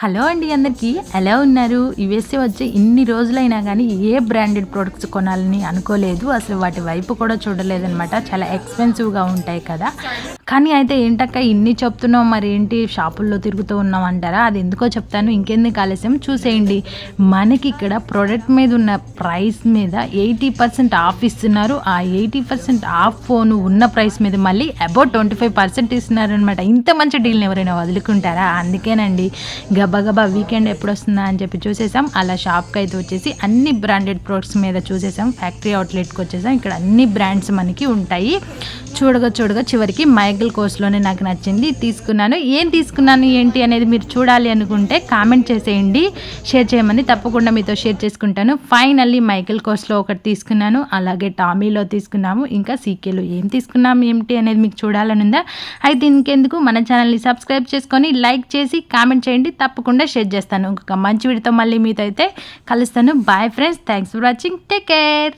Hello అండి అందరికీ ఎలా ఉన్నారు? యూఎస్ఏ వచ్చి ఇన్ని రోజులైనా కానీ ఏ బ్రాండెడ్ ప్రొడక్ట్స్ కొనాలని అనుకోలేదు. అసలు వాటి వైపు కూడా చూడలేదనమాట. చాలా ఎక్స్పెన్సివ్గా ఉంటాయి కదా. కానీ అయితే ఏంటక్క ఇన్ని చెప్తున్నావు, మరి ఏంటి షాపుల్లో తిరుగుతూ ఉన్నాం అంటారా? అది ఎందుకో చెప్తాను, ఇంకెందుకు ఆలస్యం చూసేయండి. మనకి ఇక్కడ ప్రోడక్ట్ మీద ఉన్న ప్రైస్ మీద 80% ఆఫ్ ఇస్తున్నారు. ఆ 80% ఆఫ్ ఫోను ఉన్న ప్రైస్ మీద మళ్ళీ అబౌట్ 25% ఇస్తున్నారు అనమాట. ఇంత మంచి డీల్ని ఎవరైనా వదులుకుంటారా? అందుకేనండి గబగబా వీకెండ్ ఎప్పుడు వస్తుందా అని చెప్పి చూసేసాం. అలా షాప్కి అయితే వచ్చేసి అన్ని బ్రాండెడ్ ప్రొడక్ట్స్ మీద చూసేసాం. ఫ్యాక్టరీ అవుట్లెట్కి వచ్చేసాం. ఇక్కడ అన్ని బ్రాండ్స్ మనకి ఉంటాయి. చూడగా చివరికి మైకిల్ కోర్స్లోనే నాకు నచ్చింది, తీసుకున్నాను. ఏం తీసుకున్నాను ఏంటి అనేది మీరు చూడాలి అనుకుంటే కామెంట్ చేసేయండి, షేర్ చేయమని తప్పకుండా మీతో షేర్ చేసుకుంటాను. ఫైనల్లీ మైకిల్ కోర్స్లో ఒకటి తీసుకున్నాను, అలాగే టామీలో తీసుకున్నాము, ఇంకా సీకేలో ఏం తీసుకున్నాము ఏమిటి అనేది మీకు చూడాలని ఉందా? అయితే ఇంకెందుకు, మన ఛానల్ని సబ్స్క్రైబ్ చేసుకొని లైక్ చేసి కామెంట్ చేయండి, తప్పకుండా షేర్ చేస్తాను. ఇంకొక మంచి వీడియోతో మళ్ళీ మీతో అయితే కలుస్తాను. Bye friends, thanks for watching, take care.